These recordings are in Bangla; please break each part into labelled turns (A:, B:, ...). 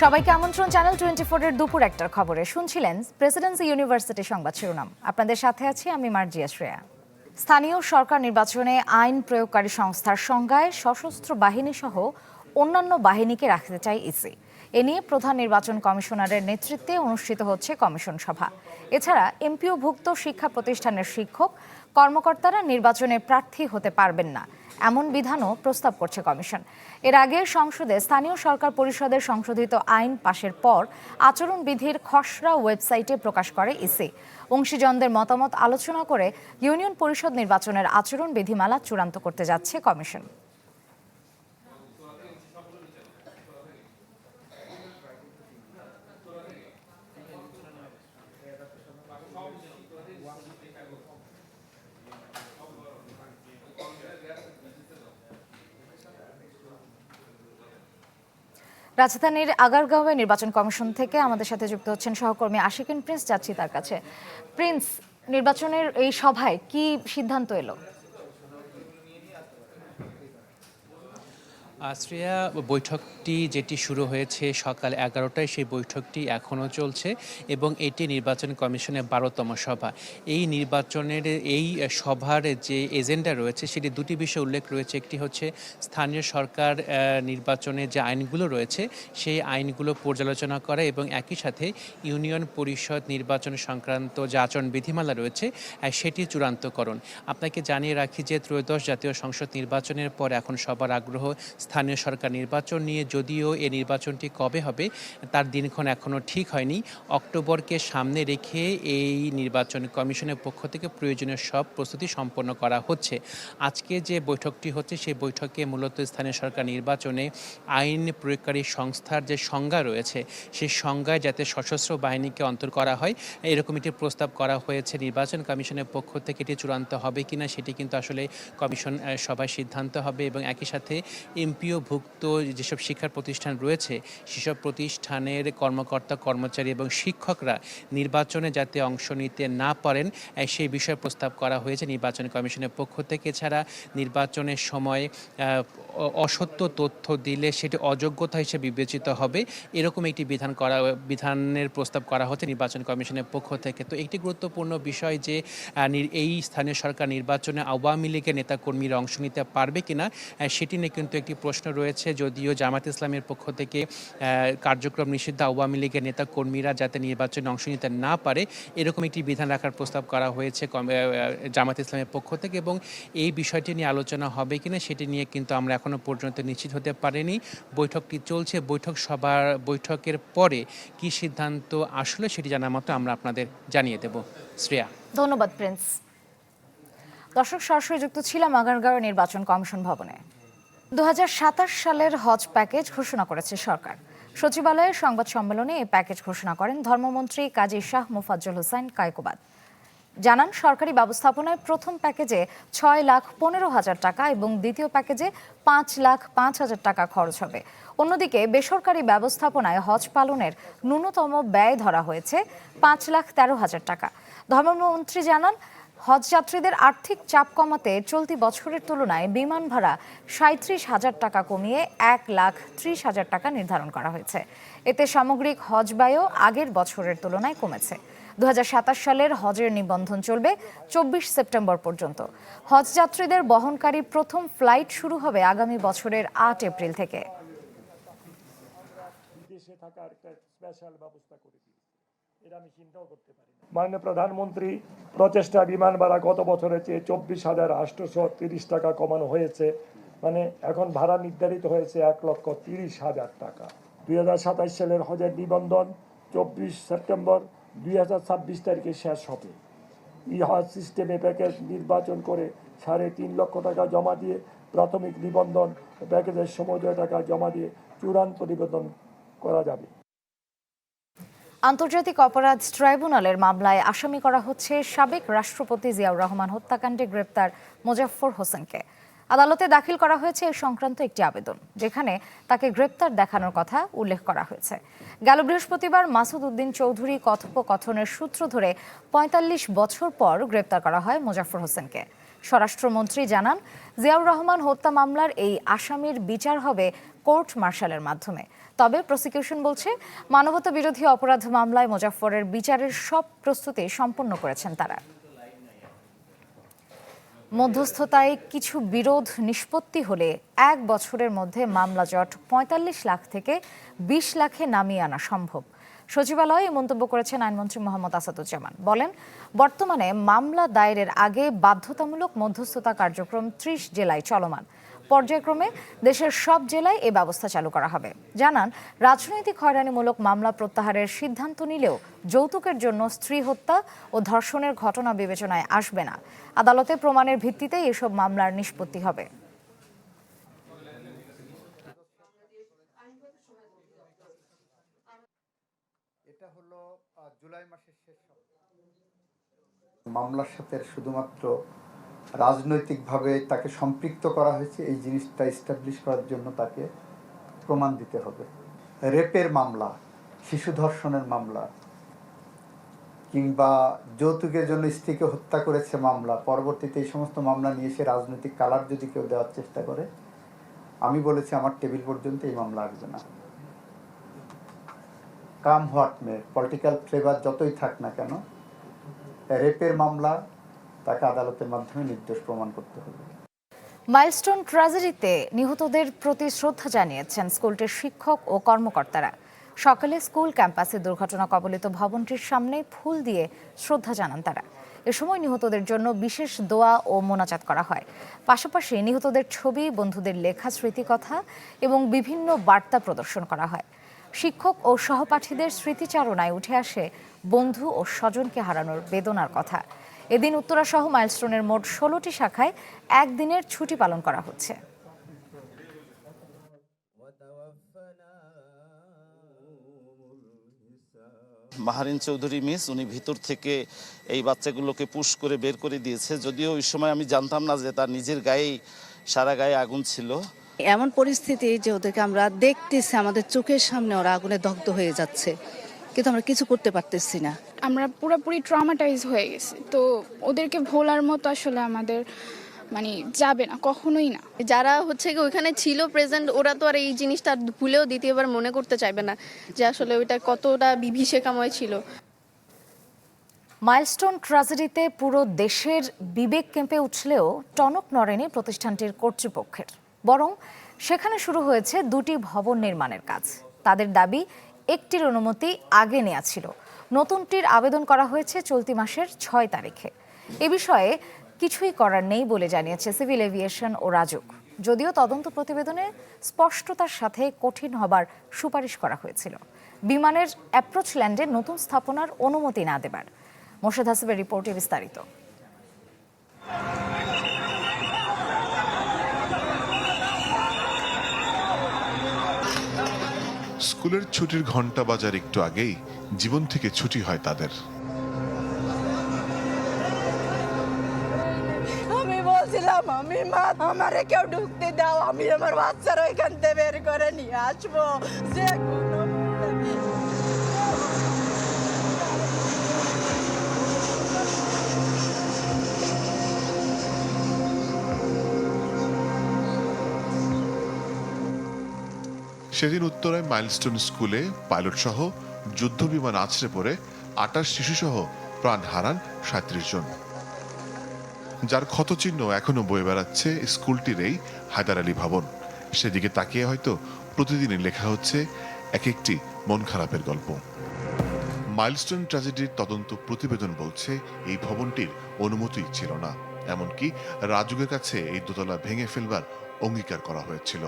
A: সবাইকে আমন্ত্রণ চ্যানেল 24 এর দুপুর একটার খবরে। শুনছিলেন প্রেসিডেন্সি ইউনিভার্সিটি সংবাদ শিরোনাম। আপনাদের সাথে আছি আমি মার্জিয়া শ্রেয়া। স্থানীয় সরকার নির্বাচনে আইন প্রয়োগকারী সংস্থার সংজ্ঞায় সশস্ত্র বাহিনী সহ অন্যান্য বাহিনীকে রাখতে চায় ইসি। এ নিয়ে প্রধান নির্বাচন কমিশনারের নেতৃত্বে অনুষ্ঠিত হচ্ছে কমিশন সভা। এছাড়া এমপিওভুক্ত শিক্ষা প্রতিষ্ঠানের শিক্ষক কর্মকর্তারা নির্বাচনে প্রার্থী হতে পারবেন না এমন বিধানও প্রস্তাব করছে কমিশন। এর আগে সংসদে স্থানীয় সরকার পরিষদের সংশোধিত আইন পাশের পর আচরণবিধির খসড়া ওয়েবসাইটে প্রকাশ করে ইসি। অংশীজনদের মতামত আলোচনা করে ইউনিয়ন পরিষদ নির্বাচনের আচরণ বিধিমালা চূড়ান্ত করতে যাচ্ছে কমিশন। রাজধানীর আগারগাঁওয়ে নির্বাচন কমিশন থেকে আমাদের সাথে যুক্ত হচ্ছেন সহকর্মী আশিকিন প্রিন্স। যাচ্ছি তার কাছে। প্রিন্স, নির্বাচনের এই সভায় কি সিদ্ধান্ত এলো?
B: শ্রেয়া, বৈঠকটি যেটি শুরু হয়েছে সকাল 11টায়, সেই বৈঠকটি এখনও চলছে এবং এটি নির্বাচন কমিশনের 12তম সভা। এই নির্বাচনের এই সভার যে এজেন্ডা রয়েছে সেটি দুটি বিষয় উল্লেখ রয়েছে। একটি হচ্ছে স্থানীয় সরকার নির্বাচনের যে আইনগুলো রয়েছে সেই আইনগুলো পর্যালোচনা করা এবং একই সাথে ইউনিয়ন পরিষদ নির্বাচন সংক্রান্ত যে আচরণ বিধিমালা রয়েছে সেটি চূড়ান্তকরণ। আপনাকে জানিয়ে রাখি যে ত্রয়োদশ জাতীয় সংসদ নির্বাচনের পর এখন সবার আগ্রহ স্থানীয় সরকার নির্বাচন নিয়ে। যদিও এই নির্বাচনটি কবে হবে তার দিনক্ষণ এখনও ঠিক হয়নি। অক্টোবরকে সামনে রেখে এই নির্বাচন কমিশনের পক্ষ থেকে প্রয়োজনীয় সব প্রস্তুতি সম্পন্ন করা হচ্ছে। আজকে যে বৈঠকটি হচ্ছে সেই বৈঠকে মূলত স্থানীয় সরকার নির্বাচনে আইন প্রয়োগকারী সংস্থার যে সংজ্ঞা রয়েছে সেই সংজ্ঞায় যাতে সশস্ত্র বাহিনীকে অন্তর করা হয় এরকম একটি প্রস্তাব করা হয়েছে নির্বাচন কমিশনের পক্ষ থেকে। এটি চূড়ান্ত হবে কিনা সেটি কিন্তু আসলে কমিশন সভায় সিদ্ধান্ত হবে এবং একই সাথে এমপিওভুক্ত যেসব শিক্ষা প্রতিষ্ঠান রয়েছে সেসব প্রতিষ্ঠানের কর্মকর্তা কর্মচারী এবং শিক্ষকরা নির্বাচনে যাতে অংশ নিতে না পারেন সেই বিষয়ে প্রস্তাব করা হয়েছে নির্বাচন কমিশনের পক্ষ থেকে। এছাড়া নির্বাচনের সময় অসত্য তথ্য দিলে সেটি অযোগ্যতা হিসেবে বিবেচিত হবে এরকম একটি বিধানের প্রস্তাব করা হচ্ছে নির্বাচন কমিশনের পক্ষ থেকে। তো একটি গুরুত্বপূর্ণ বিষয় যে এই স্থানীয় সরকার নির্বাচনে আওয়ামী লীগের নেতাকর্মীরা অংশ নিতে পারবে কিনা সেটি নিয়ে কিন্তু একটি প্রশ্ন রয়েছে। যদিও জামাত ইসলামের পক্ষ থেকে কার্যক্রম নিষিদ্ধ, আওয়ামী লীগের নেতা কর্মীরা যাতে নির্বাচনে অংশ নিতে না পারে এরকম একটি বিধান রাখার প্রস্তাব করা হয়েছে জামাত ইসলামের পক্ষ থেকে এবং এই বিষয়টি নিয়ে আলোচনা হবে কিনা সেটি নিয়ে কিন্তু আমরা এখনো পর্যন্ত নিশ্চিত হতে পারিনি। বৈঠকটি চলছে। বৈঠকের পরে কি সিদ্ধান্ত আসলে সেটি জানা মাত্র আমরা আপনাদের জানিয়ে দেব। শ্রেয়া,
A: ধন্যবাদ প্রিন্স। দর্শক, সরাসরি যুক্ত ছিলাম আগারগাঁও নির্বাচন কমিশন ভবনে। 2027 সালের হজ প্যাকেজ ঘোষণা করেছে সরকার। সচিবালয়ের সংবাদ সম্মেলনে এই প্যাকেজ ঘোষণা করেন ধর্মমন্ত্রী কাজী শাহ মোফাজ্জল হোসেন কায়কোবাদ। জানান, সরকারি ব্যবস্থাপনায় প্রথম প্যাকেজে 6,15,000 টাকা এবং দ্বিতীয় প্যাকেজে 5,05,000 টাকা খরচ হবে। অন্যদিকে বেসরকারি ব্যবস্থাপনায় হজ পালনের ন্যূনতম ব্যয় ধরা হয়েছে 5,13,000 টাকা। ধর্মমন্ত্রী জানান, হজযাত্রীদের আর্থিক চাপ কমাতে চলতি বছরের তুলনায় বিমান ভাড়া 37,000 টাকা কমিয়ে 1,30,000 টাকা নির্ধারণ করা হয়েছে। এতে সামগ্রিক হজ ব্যয়ও আগের বছরের তুলনায় কমেছে। 2027 সালের হজের নিবন্ধন চলবে 24 সেপ্টেম্বর পর্যন্ত। হজযাত্রীদের বহনকারী প্রথম ফ্লাইট শুরু হবে আগামী বছরের 8 এপ্রিল থেকে।
C: মাননীয় প্রধানমন্ত্রী প্রচেষ্টা বিমান ভাড়া গত বছরের চেয়ে 24,830 টাকা কমানো হয়েছে। মানে এখন ভাড়া নির্ধারিত হয়েছে 1,30,000 টাকা। 2027 সালের হজের নিবন্ধন 24 সেপ্টেম্বর 2026 তারিখে শেষ হবে। ই হজ সিস্টেমে প্যাকেজ নির্বাচন করে 3.5 লক্ষ টাকা জমা দিয়ে প্রাথমিক নিবন্ধন ও প্যাকেজের সমুদয় টাকা জমা দিয়ে চূড়ান্ত নিবন্ধন করা যাবে।
A: আন্তর্জাতিক অপরাধ ট্রাইব্যুনালের মামলায় আসামি করা হচ্ছে সাবেক রাষ্ট্রপতি জিয়াউর রহমান হত্যাকাণ্ডে গ্রেপ্তার মোজাফফর হোসেনকে। আদালতে দাখিল করা হয়েছে এই সংক্রান্ত একটি আবেদন, যেখানে তাকে গ্রেপ্তার দেখানোর কথা উল্লেখ করা হয়েছে। গেল বৃহস্পতিবার মাসুদ উদ্দিন চৌধুরী কথোপকথনের সূত্র ধরে ৪৫ বছর পর গ্রেপ্তার করা হয় মোজাফফর হোসেনকে। স্বরাষ্ট্রমন্ত্রী জানান, জিয়াউর রহমান হত্যা মামলার এই আসামির বিচার হবে কোর্ট মার্শালের মাধ্যমে। তবে প্রসিকিউশন বলছে, মানবতা বিরোধী অপরাধ মামলায় মোজাফফরের বিচারের সব প্রস্তুতি সম্পন্ন করেছেন তারা। মধ্যস্থতায় কিছু বিরোধ নিষ্পত্তি হলে 1 বছরের মধ্যে মামলা জট ৪৫ লাখ থেকে ২০ লাখে নামিয়ে আনা সম্ভব। সচিবালয়ে মন্তব্য করেছেন আইনমন্ত্রী মোহাম্মদ আসাদুজ্জামান। বলেন, বর্তমানে মামলা দায়েরের আগে বাধ্যতামূলক মধ্যস্থতা কার্যক্রম ৩০ জেলায় চলমান। পর্যায়ক্রমে দেশের সব জেলায় এ ব্যবস্থা চালু করা হবে। জানান, রাজনৈতিক হয়রানিমূলক মামলা প্রত্যাহারের সিদ্ধান্ত নিলেও যৌতুকের জন্য স্ত্রী হত্যা ও ধর্ষণের ঘটনা বিবেচনায় আসবে না। আদালতে প্রমাণের ভিত্তিতে এসব মামলার নিষ্পত্তি হবে।
D: এটা হলো জুলাই মাসের শেষ মামলার সাথে শুধুমাত্র রাজনৈতিকভাবে তাকে সম্পৃক্ত করা হয়েছে, এই জিনিসটা এস্টাবলিশ করার জন্য তাকে প্রমাণ দিতে হবে। রেপের মামলা, শিশু ধর্ষণের মামলা কিংবা যৌতুকের জন্য স্ত্রীকে হত্যা করেছে মামলা, পরবর্তীতে এই সমস্ত মামলা নিয়ে এসে রাজনৈতিক কালার যদি কেউ দেওয়ার চেষ্টা করে, আমি বলেছি আমার টেবিল পর্যন্ত এই মামলা আসবে না। Come what may, political flavour যতই থাক না কেন, রেপের মামলা তাকে আদালতের মাধ্যমে নির্দোষ প্রমাণ করতে হবে।
A: মাইলস্টোন ট্র্যাজেডিতে নিহতদের প্রতি শ্রদ্ধা জানিয়েছেন স্কুলটির শিক্ষক ও কর্মকর্তারা। সকালে স্কুল ক্যাম্পাসে দুর্ঘটনা কবলিত ভবনটির সামনে ফুল দিয়ে শ্রদ্ধা জানান তারা। এ সময় নিহতদের জন্য বিশেষ দোয়া ও মোনাজাত করা হয়। পাশাপাশি নিহতদের ছবি, বন্ধুদের লেখা স্মৃতিকথা এবং বিভিন্ন বার্তা প্রদর্শন করা হয়। শিক্ষক ও সহপাঠীদের স্মৃতিচারণায় উঠে আসে বন্ধু ও স্বজনকে হারানোর বেদনার কথা। এদিন উত্তরা সহ মাইলস্টোনের মোট 16টি শাখায় একদিনের ছুটি পালন করা হচ্ছে।
E: মাহারিন চৌধুরী মিস, উনি ভিতর থেকে এই বাচ্চাগুলোকে পুশ করে বের করে দিয়েছে। যদিও ওই সময় আমি জানতাম না যে তার নিজের গায়েই, সারা গায়ে আগুন ছিল।
F: এমন পরিস্থিতি যে ওদেরকে আমরা দেখতেছি, আমাদের চোখের সামনে ওরা আগুনে দগ্ধ হয়ে যাচ্ছে, কিন্তু আমরা কিছু করতে পারতেছি না।
G: আমরা পুরোপুরি ট্রমাটাইজ হয়ে গেছি, তো ওদেরকে ভোলার মতো আসলে আমাদের যাবে না, কখনোই না।
H: যারা ওইখানে ছিল প্রেজেন্ট, ওরা তো আর এই জিনিসটা ভুলেও দ্বিতীয়বার মনে করতে চাইবে না যে আসলে ওইটা কতটা বিভীষিকাময় ছিল।
A: মাইলস্টোন ট্র্যাজেডিতে পুরো দেশের বিবেক কেঁপে উঠলেও টনক নড়েনি প্রতিষ্ঠানটির কর্তৃপক্ষের। বরং সেখানে শুরু হয়েছে 2টি ভবন নির্মাণের কাজ। তাদের দাবি, একটির অনুমতি আগে নেওয়া ছিল, নতুনটির আবেদন করা হয়েছে চলতি মাসের 6 তারিখে। এ বিষয়ে কিছুই করার নেই বলে জানিয়েছে সিভিল এভিয়েশন ও রাজুক। যদিও তদন্ত প্রতিবেদনে স্পষ্টতার সাথে কঠিন হবার সুপারিশ করা হয়েছিল, বিমানের অ্যাপ্রোচ ল্যান্ডে নতুন স্থাপনার অনুমতি না দেবার। মোর্শেদ হাসিবের রিপোর্টে বিস্তারিত।
I: স্কুলের ছুটির ঘন্টা বাজার একটু আগেই জীবন থেকে ছুটি হয় তাদের।
J: আমি বলছিলাম, আমি মা, আমারে কেউ ঢুকতে দাও, আমি আমার বাচ্চারা এখান থেকে বের করে নিয়ে আসবো যে কোনো মূল্যে।
I: সেদিন উত্তরায় মাইলস্টোন স্কুলে পাইলট সহ যুদ্ধ বিমান আছড়ে পড়ে 28 শিশু সহ প্রাণ হারান 37 জন, যার ক্ষতচিহ্ন এখনো বয়ে বেড়াচ্ছে স্কুলটির এই হায়দার আলী ভবন। সেদিকে তাকিয়ে হয়তো প্রতিদিনই লেখা হচ্ছে এক একটি মন খারাপের গল্প। মাইলস্টোন ট্র্যাজেডির তদন্ত প্রতিবেদন বলছে এই ভবনটির অনুমতি ছিল না, এমনকি রাজুকের কাছে এই দোতলা ভেঙে ফেলবার অঙ্গীকার করা হয়েছিল।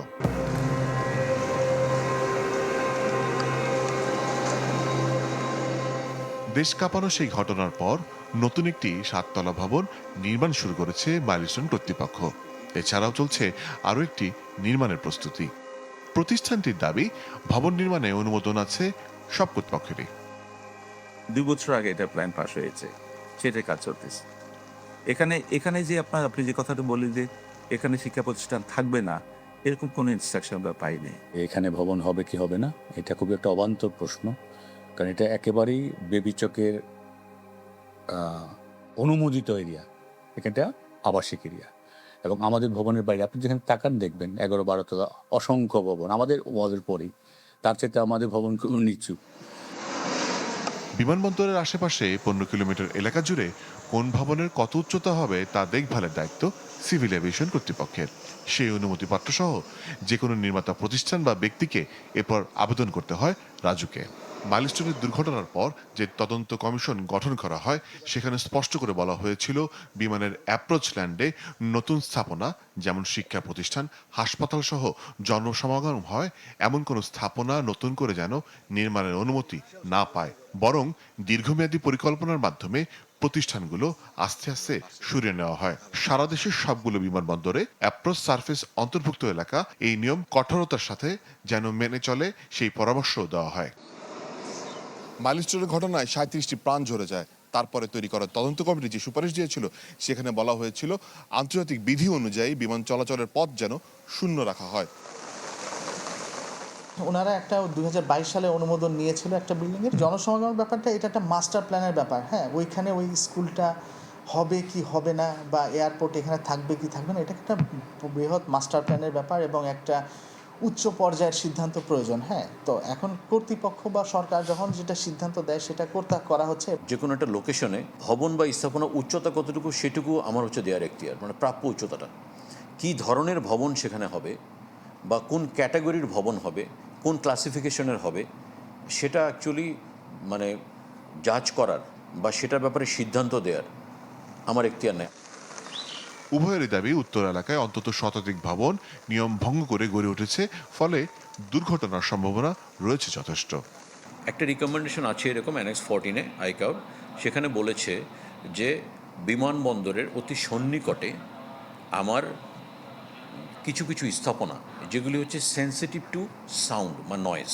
I: দেশ কাঁপানো সেই ঘটনার পর নতুন একটি 7তলা ভবন নির্মাণ শুরু করেছে মাইলস্টোন কর্তৃপক্ষ। এছাড়াও চলছে আরও একটি নির্মাণের প্রস্তুতি। প্রতিষ্ঠানটির দাবি, ভবন নির্মাণে অনুমোদন আছে সব কর্তৃপক্ষেরই।
K: 2 বছর আগে এটা প্ল্যান পাস হয়েছে, সেটা কাজ চলতেছে। এখানে যে আপনি যে কথাটা বললেন যে এখানে শিক্ষা প্রতিষ্ঠান থাকবে না, এরকম কোনো ইনস্ট্রাকশন আমরা পাইনি।
L: এখানে ভবন হবে কি হবে না, এটা খুবই একটা অবান্তর প্রশ্ন, কারণ এটা একেবারেই বেবিচকের অনুমোদিত এরিয়া, এখানটা আবাসিক এরিয়া। এবং আমাদের ভবনের বাইরে আপনি যেখানে তাকান দেখবেন 11-12 তলা অসংখ্য ভবন, আমাদের পরেই, তার চাইতে আমাদের ভবন খুব নিচু।
I: বিমানবন্দরের আশেপাশে 15 কিলোমিটার এলাকা জুড়ে কোন ভবনের কত উচ্চতা হবে তা দেখভালের দায়িত্ব সিভিল এভিয়েশন কর্তৃপক্ষের। সেই অনুমতিপত্র সহ যে কোনো নির্মাতা প্রতিষ্ঠান বা ব্যক্তিকে এরপর আবেদন করতে হয় রাজুকে। মাইলস্টোনের দুর্ঘটনার পর যে তদন্ত কমিশন গঠন করা হয় সেখানে স্পষ্ট করে বলা হয়েছিল বিমানের অ্যাপ্রোচ ল্যান্ডে নতুন স্থাপনা, যেমন শিক্ষা প্রতিষ্ঠান, হাসপাতাল সহ জনসমাগম হয় এমন কোনো স্থাপনা নতুন করে যেন নির্মাণের অনুমতি না পায়, বরং দীর্ঘমেয়াদী পরিকল্পনার মাধ্যমে প্রতিষ্ঠানগুলো আস্তে আস্তে সরিয়ে নেওয়া হয়। সারা দেশের সবগুলো বিমানবন্দরে অ্যাপ্রোচ সার্ফেস অন্তর্ভুক্ত এলাকা এই নিয়ম কঠোরতার সাথে যেন মেনে চলে সেই পরামর্শ দেওয়া হয়।
M: মাইলস্টোনের ঘটনায় 37টি প্রাণ ঝরে যায়। তারপরে তৈরি করা তদন্ত কমিটি যে সুপারিশ দিয়েছিল সেখানে বলা হয়েছিল আন্তর্জাতিক বিধি অনুযায়ী বিমান চলাচলের পথ যেন শূন্য রাখা হয়।
N: ওনারা একটা 2022 সালে অনুমোদন নিয়েছিল একটা বিল্ডিংয়ের জনসমাগমের ব্যাপারটা, এটা একটা মাস্টার প্ল্যানের ব্যাপার। হ্যাঁ, ওইখানে ওই স্কুলটা হবে কি হবে না বা এয়ারপোর্ট এখানে থাকবে কি থাকবে না, এটা একটা বৃহৎ মাস্টার প্ল্যানের ব্যাপার এবং একটা উচ্চ পর্যায়ের সিদ্ধান্ত প্রয়োজন। হ্যাঁ, তো এখন কর্তৃপক্ষ বা সরকার যখন যেটা সিদ্ধান্ত দেয় সেটা করা হচ্ছে।
O: যে কোনো একটা লোকেশনে ভবন বা স্থাপনা উচ্চতা কতটুকু সেটুকু আমার হচ্ছে দেওয়ার এখতিয়ার, মানে প্রাপ্য উচ্চতাটা। কী ধরনের ভবন সেখানে হবে বা কোন ক্যাটাগরির ভবন হবে, কোন ক্লাসিফিকেশনের হবে, সেটা অ্যাকচুয়ালি মানে জাজ করার বা সেটার ব্যাপারে সিদ্ধান্ত দেওয়ার আমার এখতিয়ার নেই।
I: উভয়েরই দাবি উত্তর এলাকায় অন্তত শতাধিক ভবন নিয়ম ভঙ্গ করে গড়ে উঠেছে, ফলে দুর্ঘটনার সম্ভাবনা রয়েছে যথেষ্ট।
O: একটা রিকমেন্ডেশন আছে এরকম অ্যানেক্স 14-এ আইকাউ, সেখানে বলেছে যে বিমানবন্দরের অতি সন্নিকটে আমার কিছু কিছু স্থাপনা যেগুলি হচ্ছে সেন্সিটিভ টু সাউন্ড বা নয়েজ,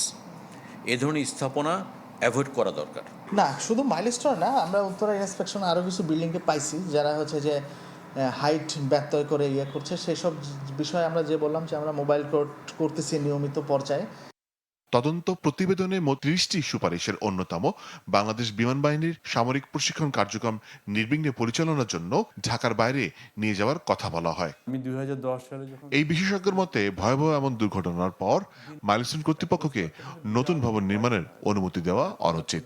O: এ ধরনের স্থাপনা অ্যাভয়েড করা দরকার।
N: না, শুধু মাইলস্টোন না, আমরা উত্তরা ইন্সপেকশন আরও কিছু বিল্ডিংকে পাইছি যারা হচ্ছে যে হাইট ব্যত্যয় করে করছে, সেসব বিষয়ে আমরা যে বললাম যে আমরা মোবাইল কোর্ট করতেছি নিয়মিত পর্যায়ে।
I: তদন্ত প্রতিবেদনে 30টি সুপারিশের অন্যতম বাংলাদেশ বিমান বাহিনীর সামরিক প্রশিক্ষণ কার্যক্রম নির্বিঘ্নে পরিচালনার জন্য ঢাকার বাইরে নিয়ে যাওয়ার কথা বলা হয়।
P: আমি 2010 সালে যখন
I: এই বিশেষজ্ঞের মতে ভয়াবহ এমন দুর্ঘটনার পর মাইলস্টোন কর্তৃপক্ষকে নতুন ভবন নির্মাণের অনুমতি দেওয়া অনুচিত।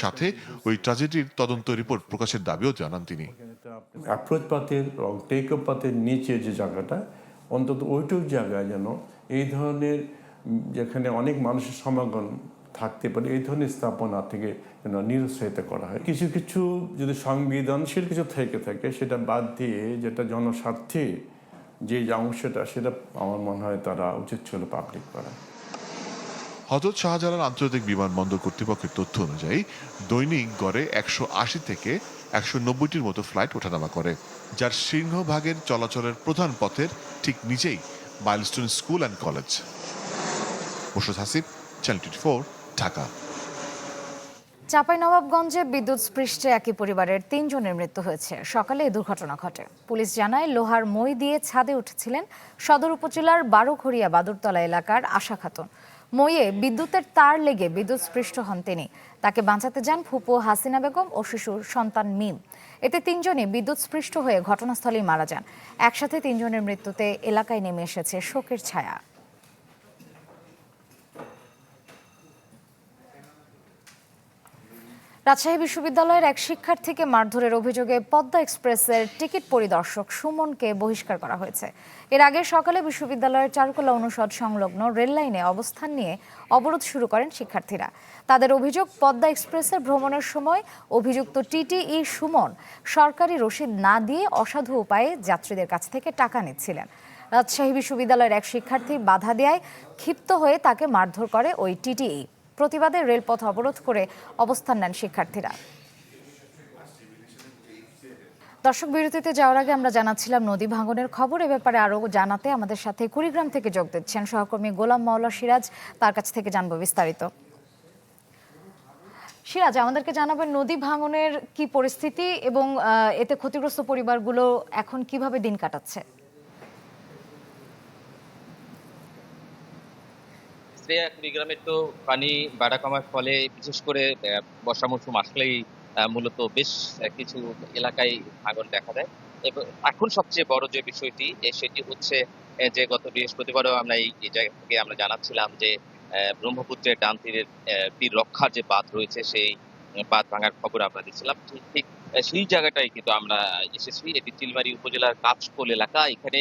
I: সাথে ওই ট্র্যাজেডির তদন্ত রিপোর্ট প্রকাশের দাবিও জানান তিনি।
P: অ্যাপ্রোচ পাথের এবং টেক আপ পাথের নিচে যে জায়গাটা, অন্তত ওইটুক জায়গায় যেন এই ধরনের, যেখানে অনেক মানুষের সমাগম থাকতে পারে, এই ধরনের স্থাপনা থেকে যেন নিরুৎসাহিত করা হয়। কিছু কিছু যদি সংবেদনশীল কিছু থেকে থাকে সেটা বাদ দিয়ে যেটা জনস্বার্থে যে অংশটা, সেটা আমার মনে হয় তারা উচিত ছিল পাবলিক করা।
I: হযরত শাহজালাল আন্তর্জাতিক বিমানবন্দর কর্তৃপক্ষের তথ্য অনুযায়ী দৈনিক গড়ে 180 থেকে 190টির মতো ফ্লাইট ওঠানামা করে, যার সিংহভাগের চলাচলের প্রধান পথের ঠিক নিচেই milestone school and college. Morshed Hasib, channel 24, Dhaka.
A: চাঁপাইনবাবগঞ্জে বিদ্যুৎ স্পৃষ্টে একই পরিবারের 3 জনের মৃত্যু হয়েছে। সকালে এই দুর্ঘটনা ঘটে। পুলিশ জানায় লোহার মই দিয়ে ছাদে উঠেছিলেন সদর উপজেলার বারোঘড়িয়া বাদুরতলা এলাকার আশা খাতুন। মইয়ে বিদ্যুতের তার লেগে বিদ্যুৎ স্পৃষ্ট হন তিনি। তাকে বাঁচাতে যান ফুপু হাসিনা বেগম ও শিশুর সন্তান মিম। এতে 3 জনই বিদ্যুৎ স্পৃষ্ট হয়ে ঘটনাস্থলেই মারা যান। একসাথে 3 জনের মৃত্যুতে এলাকায় নেমে এসেছে শোকের ছায়া। রাজশাহী বিশ্ববিদ্যালয়ের এক শিক্ষার্থীকে মারধরের অভিযোগে পদ্মা এক্সপ্রেসের টিকিট পরিদর্শক সুমনকে বহিষ্কার করা হয়েছে। এর আগে সকালে বিশ্ববিদ্যালয়ের চারুকলা অনুষদ সংলগ্ন রেললাইনে অবস্থান নিয়ে অবরোধ শুরু করেন শিক্ষার্থীরা। তাদের অভিযোগ, পদ্মা এক্সপ্রেসের ভ্রমণের সময় অভিযুক্ত টিটিই সুমন সরকারি রসিদ না দিয়ে অসাধু উপায়ে যাত্রীদের কাছ থেকে টাকা নিচ্ছিলেন। রাজশাহী বিশ্ববিদ্যালয়ের এক শিক্ষার্থী বাধা দেয় ক্ষিপ্ত হয়ে তাকে মারধর করে ওই টিটিই। প্রতিবাদে রেলপথ অবরোধ করে অবস্থান নেন শিক্ষার্থীরা। দর্শক, বিরতিতে যাওয়ার আগে আমরা জানাচ্ছিলাম নদী ভাঙনের খবর। এ ব্যাপারে আরও জানাতে আমাদের সাথে কুড়িগ্রাম থেকে যোগ দিচ্ছেন সহকর্মী গোলাম মাওলা সিরাজ। তার কাছ থেকে জানবো বিস্তারিত। সিরাজ, আমাদেরকে জানাবেন নদী ভাঙনের কি পরিস্থিতি এবং এতে ক্ষতিগ্রস্ত পরিবারগুলো এখন কিভাবে দিন কাটাচ্ছে?
Q: কুড়িগ্রামে তো পানি বাড়া কমার ফলে বিশেষ করে বর্ষা মৌসুম আসলেই মূলত বেশ কিছু এলাকায় ভাঙন দেখা দেয়। এবং এখন সবচেয়ে বড় যে বিষয়টি সেটি হচ্ছে যে গত বৃহস্পতিবারও আমরা এই জায়গা থেকে আমরা জানাচ্ছিলাম যে ব্রহ্মপুত্রের ডান তীরের তীর রক্ষার যে বাঁধ রয়েছে সেই বাঁধ ভাঙার খবর আমরা দিচ্ছিলাম। ঠিক ঠিক সেই জায়গাটাই কিন্তু আমরা এসেছি। এটি চিলমারী উপজেলার কাঁচকোল এলাকা। এখানে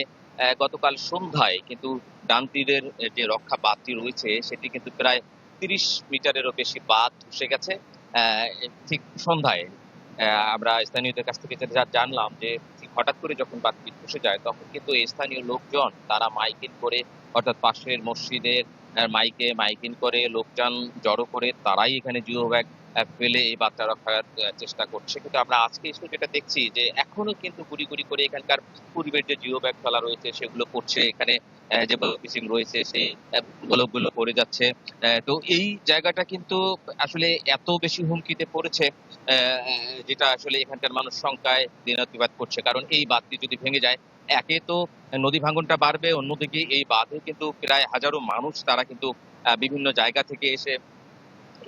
Q: গতকাল সন্ধ্যায় কিন্তু ডান তীরের যে রক্ষা বাঁধটি রয়েছে সেটি কিন্তু প্রায় ৩০ মিটারেরও বেশি বাঁধ ধসে গেছে ঠিক সন্ধ্যায়। আমরা স্থানীয়দের কাছ থেকে যেটা জানলাম যে ঠিক হঠাৎ করে যখন বাঁধটি ধসে যায় তখন কিন্তু এই স্থানীয় লোকজন তারা মাইকিং করে, অর্থাৎ পাশের মসজিদের মাইকিং করে লোকজন জড়ো করে তারাই এখানে জিও ব্যাগ ফেলে এই বাচ্চা রক্ষার চেষ্টা করছে। কিন্তু আমরা আজকে এসে যেটা দেখছি যে এখনো কিন্তু গুড়ি গুড়ি করে এখানকার পূর্বের যে জিও ব্যাগ ফেলা রয়েছে সেগুলো করছে। এখানে যে মিসিং রয়েছে সেই গোলকগুলো পড়ে যাচ্ছে। তো এই জায়গাটা কিন্তু আসলে এত বেশি হুমকিতে পড়েছে যেটা আসলে এখানকার মানুষ শঙ্কায় দিনাতিপাত করছে। কারণ এই বাঁধটি যদি ভেঙে যায়, একে তো নদী ভাঙনটা বাড়বে, অন্যদিকে এই বাঁধে কিন্তু প্রায় হাজারো মানুষ তারা কিন্তু বিভিন্ন জায়গা থেকে এসে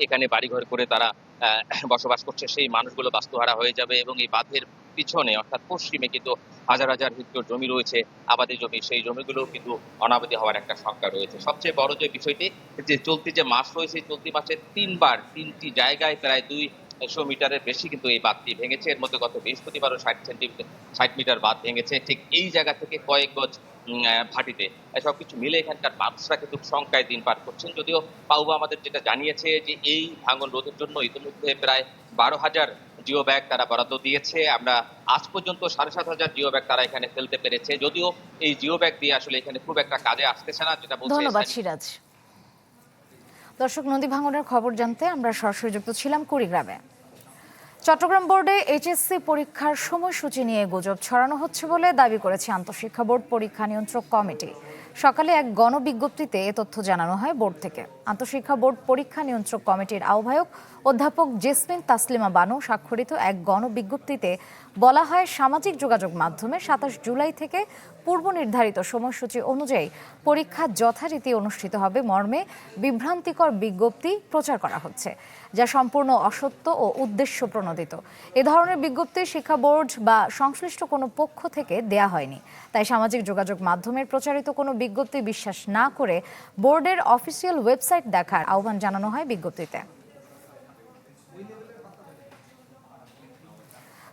Q: এখানে বাড়িঘর করে তারা বসবাস করছে। সেই মানুষগুলো বাস্তুহারা হয়ে যাবে এবং এই বাঁধের পিছনে অর্থাৎ পশ্চিমে কিন্তু হাজার হাজার হেক্টর জমি রয়েছে, আবাদি জমি, সেই জমিগুলো কিন্তু অনাবাদি হওয়ার একটা শঙ্কা রয়েছে। সবচেয়ে বড় যে বিষয়টি যে চলতি যে মাস রয়েছে, চলতি মাসে ৩টি জায়গায় প্রায় 200 মিটারের বেশি কিন্তু এই বাঁধটি ভেঙেছে। এর মধ্যে গত বৃহস্পতিবারও 60 মিটার বাঁধ ভেঙেছে ঠিক এই জায়গা থেকে কয়েক গজ ভাটিতে। সবকিছু মিলে এখানকার মানুষরা কিন্তু শঙ্কায় দিন পার করছেন। যদিও পাউবা আমাদের যেটা জানিয়েছে যে এই ভাঙন রোধের জন্য ইতিমধ্যে প্রায় 12,000 জিও ব্যাগ তারা বরাদ্দ দিয়েছে। আমরা আজ পর্যন্ত 7,500 জিও ব্যাগ তারা এখানে ফেলতে পেরেছে। যদিও এই জিও ব্যাগ দিয়ে আসলে এখানে খুব একটা কাজে আসতেছে না, যেটা বলছে।
A: ধন্যবাদ সিরাজ। দর্শক, নদী ভাঙনের খবর জানতে আমরা সরাসরি যুক্ত ছিলাম কুড়িগ্রামে। চট্টগ্রাম বোর্ডে এইচএসসি পরীক্ষার সময়সূচি নিয়ে গুজব ছড়ানো হচ্ছে বলে দাবি করেছে আন্তঃশিক্ষা বোর্ড পরীক্ষা নিয়ন্ত্রক কমিটি। সকালে এক গণবিজ্ঞপ্তিতে এ তথ্য জানানো হয় বোর্ড থেকে। আন্তঃশিক্ষা বোর্ড পরীক্ষা নিয়ন্ত্রক কমিটির আহ্বায়ক অধ্যাপক জেসমিন তাসলিমা বানু স্বাক্ষরিত এক গণবিজ্ঞপ্তিতে বলা হয়, সামাজিক যোগাযোগ মাধ্যমে 27 জুলাই থেকে পূর্ব নির্ধারিত সময়সূচি অনুযায়ী পরীক্ষা যথারীতি অনুষ্ঠিত হবে মর্মে বিভ্রান্তিকর বিজ্ঞপ্তি প্রচার করা হচ্ছে, যা সম্পূর্ণ অসত্য ও উদ্দেশ্য প্রণোদিত। এ ধরনের বিজ্ঞপ্তি শিক্ষা বোর্ড বা সংশ্লিষ্ট কোনো পক্ষ থেকে দেয়া হয়নি। তাই সামাজিক যোগাযোগ মাধ্যমের প্রচারিত কোনো বিজ্ঞপ্তি বিশ্বাস না করে বোর্ডের অফিসিয়াল ওয়েবসাইট দেখার আহ্বান জানানো হয় বিজ্ঞপ্তিতে।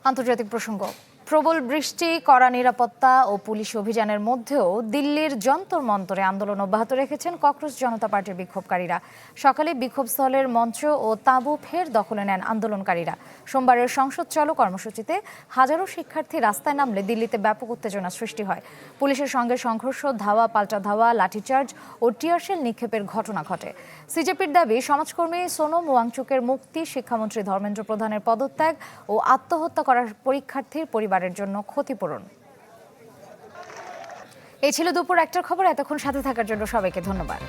A: আন্তর্জাতিক প্রসঙ্গ। প্রবল বৃষ্টি, কড়া নিরাপত্তা ও পুলিশ অভিযানের মধ্যেও দিল্লির যন্তর মন্তরে আন্দোলন অব্যাহত রেখেছেন ককরোচ জনতা পার্টির বিক্ষোভকারীরা। সকালে বিক্ষোভস্থলের মঞ্চ ও তাঁবু ফের দখলে নেন আন্দোলনকারীরা। সোমবারের সংসদ চলো কর্মসূচিতে হাজারো শিক্ষার্থী রাস্তায় নামলে দিল্লিতে ব্যাপক উত্তেজনা সৃষ্টি হয়। পুলিশের সঙ্গে সংঘর্ষ, ধাওয়া পাল্টা ধাওয়া, লাঠিচার্জ ও টিয়ারশেল নিক্ষেপের ঘটনা ঘটে। সিজেপির দাবি, সমাজকর্মী সোনম ওয়াংচুকের মুক্তি, শিক্ষামন্ত্রী ধর্মেন্দ্র প্রধানের পদত্যাগ ও আত্মহত্যা করার পরীক্ষার্থীর পরিবারের জন্য ক্ষতিপূরণ। এই ছিল দুপুর 1টার খবর। এতক্ষণ সাথে থাকার জন্য সবাইকে ধন্যবাদ।